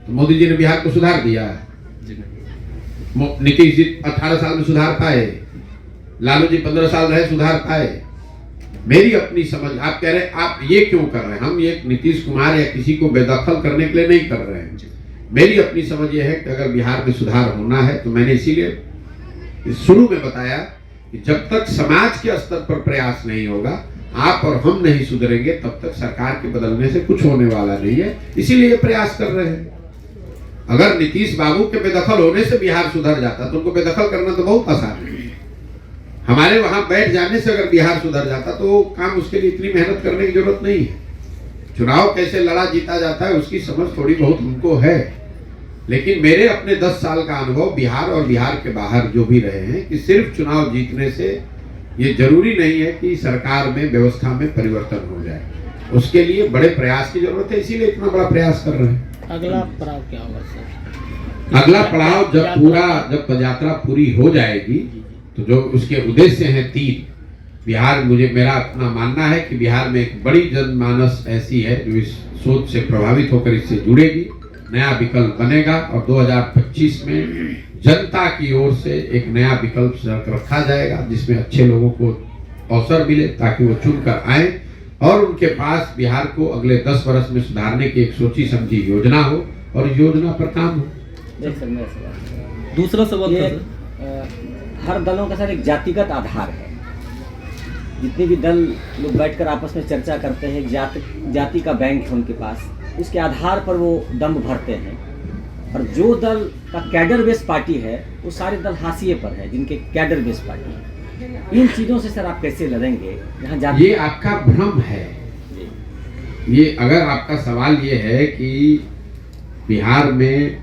तो मोदी जी ने बिहार को सुधार दिया। नीतीश जी 18 साल में सुधार पाए, लालू जी 15 साल रहे, सुधार पाए। मेरी अपनी समझ, आप कह रहे हैं आप ये क्यों कर रहे हैं, हम ये नीतीश कुमार या किसी को बेदखल करने के लिए नहीं कर रहे हैं। मेरी अपनी समझ ये है कि अगर बिहार में सुधार होना है तो मैंने इसीलिए शुरू में बताया कि जब तक समाज के स्तर पर प्रयास नहीं होगा, आप और हम नहीं सुधरेंगे, तब तक सरकार के बदलने से कुछ होने वाला नहीं है। इसीलिए प्रयास कर रहे हैं। अगर नीतीश बाबू के बेदखल होने से बिहार सुधर जाता तो उनको बेदखल करना तो बहुत आसान है। हमारे वहां बैठ जाने से अगर बिहार सुधर जाता तो काम, उसके लिए इतनी मेहनत करने की जरूरत नहीं है। चुनाव कैसे लड़ा जीता जाता है उसकी समझ थोड़ी बहुत हमको है, लेकिन मेरे अपने 10 साल का अनुभव बिहार और बिहार के बाहर जो भी रहे हैं कि सिर्फ चुनाव जीतने से ये जरूरी नहीं है कि सरकार में, व्यवस्था में परिवर्तन हो जाए। उसके लिए बड़े प्रयास की जरूरत है, इसीलिए इतना बड़ा प्रयास कर रहे हैं। अगला पड़ाव क्या होगा सर? अगला पड़ाव जब पदयात्रा पूरी हो जाएगी तो जो उसके उद्देश्य हैं 3 बिहार, मेरा अपना मानना है कि बिहार में एक बड़ी जनमानस ऐसी है जो इस सोच से प्रभावित होकर इससे जुड़ेगी, नया विकल्प बनेगा और 2025 में जनता की ओर से एक नया विकल्प रखा जाएगा जिसमें अच्छे लोगों को अवसर मिले ताकि वो चुनकर आए और उनके पास बिहार को अगले 10 वर्ष में सुधारने की एक सोची समझी योजना हो और योजना पर काम हो। दूसरा सवाल हर दलों का सर एक जातिगत आधार है। जितने भी दल लोग बैठकर आपस में चर्चा करते हैं, जाति का बैंक है उनके पास, उसके आधार पर वो दम भरते हैं। और जो दल का कैडर बेस पार्टी है वो सारे दल हाशिए पर है जिनके कैडर बेस पार्टी है। इन चीज़ों से सर आप कैसे लड़ेंगे? यहाँ ये आपका भ्रम है। ये अगर आपका सवाल ये है कि बिहार में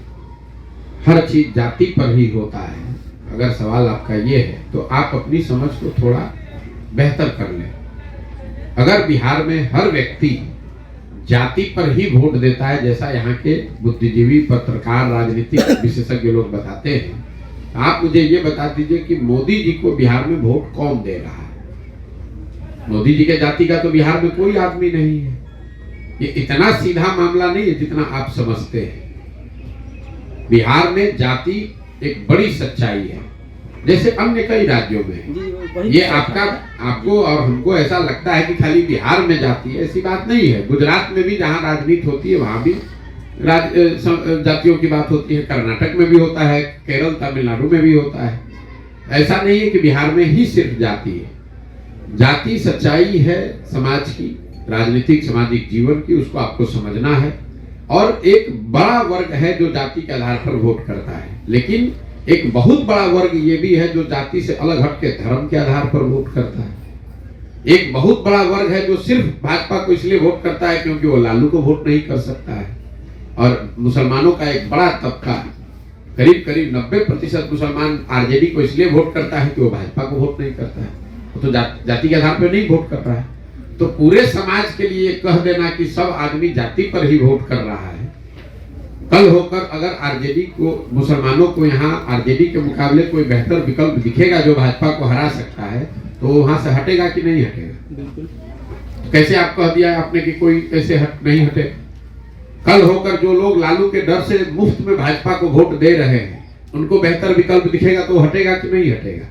हर चीज जाति पर ही होता है, अगर सवाल आपका ये है तो आप अपनी समझ को थोड़ा बेहतर कर लें। अगर बिहार में हर व्यक्ति जाति पर ही वोट देता है जैसा यहाँ के बुद्धिजीवी, पत्रकार, राजनीतिक विशेषज्ञ लोग बताते हैं, आप मुझे ये बता दीजिए कि मोदी जी को बिहार में वोट कौन दे रहा है? मोदी जी के जाति का तो बिहार में कोई आदमी नहीं है। ये इतना सीधा मामला नहीं है जितना आप समझते हैं। बिहार में जाति एक बड़ी सच्चाई है, जैसे अन्य कई राज्यों में। ये आपको और हमको ऐसा लगता है कि खाली बिहार में जाति है, ऐसी बात नहीं है। गुजरात में भी जहाँ राजनीति होती है वहां भी जातियों की बात होती है, कर्नाटक में भी होता है, केरल, तमिलनाडु में भी होता है। ऐसा नहीं है कि बिहार में ही सिर्फ जाति है। जाति सच्चाई है समाज की, राजनीतिक सामाजिक जीवन की, उसको आपको समझना है। और एक बड़ा वर्ग है जो जाति के आधार पर वोट करता है, लेकिन एक बहुत बड़ा वर्ग ये भी है जो जाति से अलग हट के धर्म के आधार पर वोट करता है। एक बहुत बड़ा वर्ग है जो सिर्फ भाजपा को इसलिए वोट करता है क्योंकि वो लालू को वोट नहीं कर सकता है। और मुसलमानों का एक बड़ा तबका, करीब 90% मुसलमान आरजेडी को इसलिए वोट करता है कि वो भाजपा को वोट नहीं करता है, वो तो जाति के आधार पर नहीं वोट कर रहा है। तो पूरे समाज के लिए कह देना कि सब आदमी जाति पर ही वोट कर रहा है, कल होकर अगर आरजेडी को, मुसलमानों को यहाँ आरजेडी के मुकाबले कोई बेहतर विकल्प दिखेगा जो भाजपा को हरा सकता है, तो वहां से हटेगा कि नहीं हटेगा? बिल्कुल। तो कैसे आप कह दिया आपने कि कोई कैसे नहीं हटे? कल होकर जो लोग लालू के डर से मुफ्त में भाजपा को वोट दे रहे हैं, उनको बेहतर विकल्प दिखेगा तो हटेगा कि नहीं हटेगा?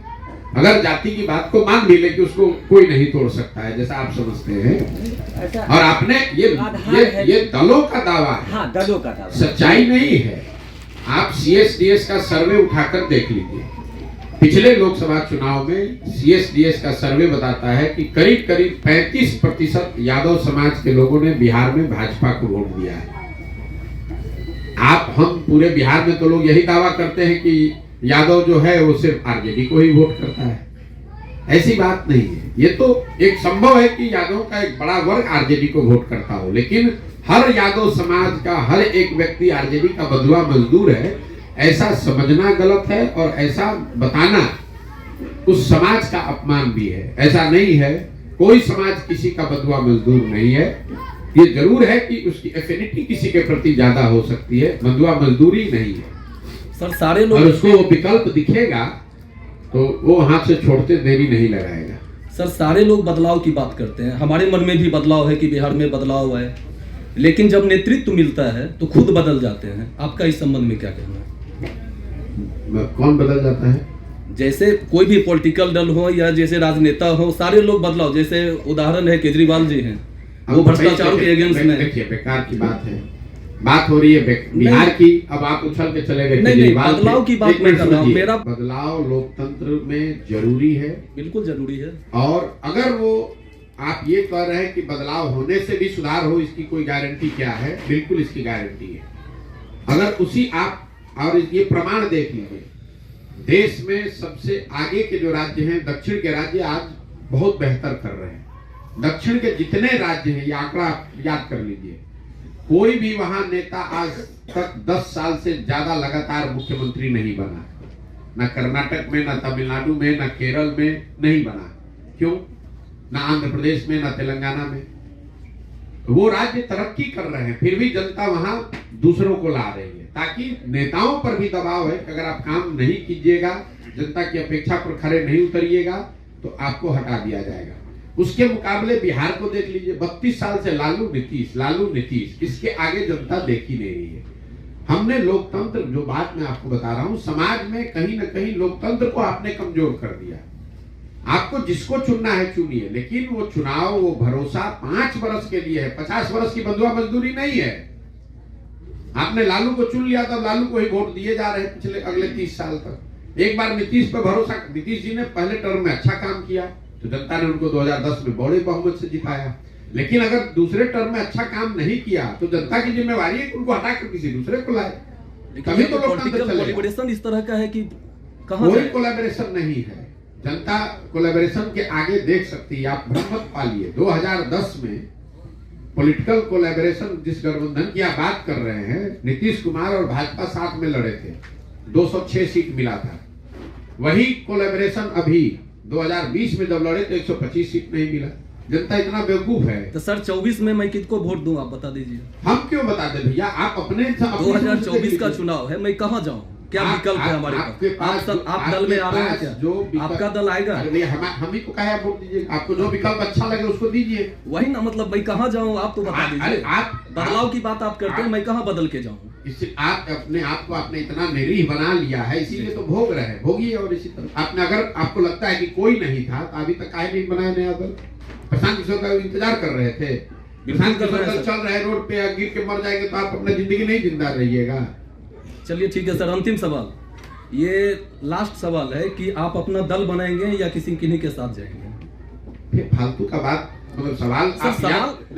अगर जाति की बात को मान भी ले कि उसको कोई नहीं तोड़ सकता है जैसा आप समझते हैं, और आपने ये दलों का दावा है। हाँ, दलों का दावा, सच्चाई नहीं है। आप CSDS का सर्वे उठाकर देख लीजिए। पिछले लोकसभा चुनाव में CSDS का सर्वे बताता है कि करीब 35% यादव समाज के लोगों ने बिहार में भाजपा को वोट दिया है। हम पूरे बिहार में तो लोग यही दावा करते हैं कि यादव जो है वो सिर्फ आरजेडी को ही वोट करता है। ऐसी बात नहीं है। ये तो एक संभव है कि यादव का एक बड़ा वर्ग आरजेडी को वोट करता हो, लेकिन हर यादव समाज का हर एक व्यक्ति आरजेडी का बंधुआ मजदूर है, ऐसा समझना गलत है। और ऐसा बताना उस समाज का अपमान भी है। ऐसा नहीं है, कोई समाज किसी का बंधुआ मजदूर नहीं है। ये जरूर है कि उसकी एफिनिटी किसी के प्रति ज्यादा हो सकती है, बंधुआ मजदूरी नहीं है। सर सारे लोग, और उसको वो विकल्प दिखेगा तो वो हाथ से छोड़ते देरी नहीं लगाएगा। सर सारे लोग बदलाव की बात करते हैं, हमारे मन में भी बदलाव है कि बिहार में बदलाव है, लेकिन जब नेतृत्व मिलता है तो खुद बदल जाते हैं। आपका इस संबंध में क्या कहना है? कौन बदल जाता है? जैसे कोई भी पॉलिटिकल दल हो या जैसे राजनेता हो, सारे लोग बदलाव, जैसे उदाहरण है केजरीवाल जी हैं, वो भ्रष्टाचार के अगेंस्ट में। देखिए, बेकार की बात है, बात हो रही है बिहार की, अब आप उछल के चले गए। नहीं, बदलाव की बात मैं कर रहा हूँ। मेरा बदलाव लोकतंत्र में जरूरी है, बिल्कुल जरूरी है। और अगर वो आप ये कह रहे हैं कि बदलाव होने से भी सुधार हो, इसकी कोई गारंटी क्या है? बिल्कुल इसकी गारंटी है। अगर उसी आप और ये प्रमाण देख लीजिए, देश में सबसे आगे के जो राज्य हैं, दक्षिण के राज्य आज बहुत बेहतर कर रहे हैं। दक्षिण के जितने राज्य हैं, ये आंकड़ा याद कर लीजिए, कोई भी वहां नेता आज तक 10 साल से ज्यादा लगातार मुख्यमंत्री नहीं बना, न कर्नाटक में, न तमिलनाडु में, न केरल में नहीं बना। क्यों? न आंध्र प्रदेश में, न तेलंगाना में। वो राज्य तरक्की कर रहे हैं, फिर भी जनता वहां दूसरों को ला रही है, ताकि नेताओं पर भी दबाव है कि अगर आप काम नहीं कीजिएगा, जनता की अपेक्षा पर खरे नहीं उतरिएगा, तो आपको हटा दिया जाएगा। उसके मुकाबले बिहार को देख लीजिए, 32 साल से लालू नीतीश, इसके आगे जनता देख ही नहीं रही है। हमने लोकतंत्र, जो बात मैं आपको बता रहा हूं, समाज में कहीं ना कहीं लोकतंत्र को आपने कमजोर कर दिया। आपको जिसको चुनना है चुनिए, लेकिन वो चुनाव, वो भरोसा 5 वर्ष के लिए है, 50 वर्ष की बंधुआ मजदूरी नहीं है। आपने लालू को चुन लिया, तब लालू को ही वोट दिए जा रहे हैं पिछले अगले 30 साल तक। एक बार नीतीश पर भरोसा, नीतीश जी ने पहले टर्म में अच्छा काम किया तो जनता ने उनको 2010 में बड़े बहुमत से जिताया, लेकिन अगर दूसरे टर्म में अच्छा काम नहीं किया तो जनता की जिम्मेवारी है कि उनको हटाकर किसी दूसरे को लाए, तभी तो लोकतंत्र चलेगा। कोलैबोरेशन इस तरह का है कि कहां कोई कोलैबोरेशन नहीं है। जनता कोलैबोरेशन के आगे देख सकती है, आप भ्रम मत पालिए। 2010 में पॉलिटिकल कोलैबोरेशन, जिस गठबंधन की आप बात कर रहे हैं, नीतीश कुमार और भाजपा साथ में लड़े थे, 206 सीट मिला था। वही कोलैबोरेशन अभी 2020 में जब लड़े तो 125 सीट नहीं मिला। जनता इतना बेवकूफ है। तो सर 24 में मैं किसको वोट दूं, आप बता दीजिए। हम क्यों बता दें भैया, आप अपने 2024 का चुनाव है, मैं कहां जाऊं? क्या विकल्प है हमारे पास? आप दल में आ रहे हैं क्या? जो आपका दल आएगा? हम ही को कहा वोट दीजिए, आपको जो विकल्प अच्छा लगे उसको दीजिए। वही ना, मतलब मैं कहां जाऊं, आप तो बता दीजिए। बदलाव की बात आप करते हैं, मैं कहां बदल के जाऊं? इससे आप अपने आप को आपने इतना निरीह बना लिया है, इसीलिए तो भोग रहे हैं, भोगिए। और इसी तरह आपने, अगर आपको लगता है कि कोई नहीं था तो अभी तक काहे नहीं बनाया नया दल? प्रशांत किशोर का इंतजार कर रहे थे। प्रशांत किशोर दल चल रहे रोड पे, गिर के मर जाएंगे तो आप अपना जिंदगी नहीं जिंदा रहिएगा। चलिए ठीक है सर, अंतिम सवाल, ये लास्ट सवाल है कि आप अपना दल बनाएंगे या किन्हीं के साथ जाएंगे? फिर फालतू का बात, मतलब सवाल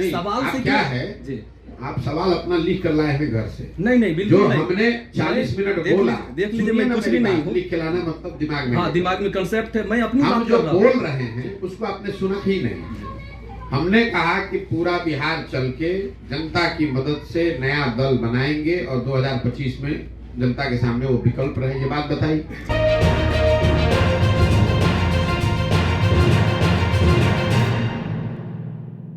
सवाल से क्या है जी? आप सवाल अपना लिख कर लाए हैं घर से? नहीं बिल्कुल जो नहीं। हमने 40 मिनट बोला, देख लीजिए, मैं कुछ भी नहीं हूँ। लिख के लाना मतलब दिमाग में, हाँ, दिमाग में कंसेप्ट है, मैं अपनी हम बात जो कर रहा हूँ। बोल रहे हैं उसको आपने सुना ही नहीं। हमने कहा कि पूरा बिहार चल के जनता की मदद से नया दल बनाएंगे और 2025 में जनता के सामने वो विकल्प रहे, ये बात बताई।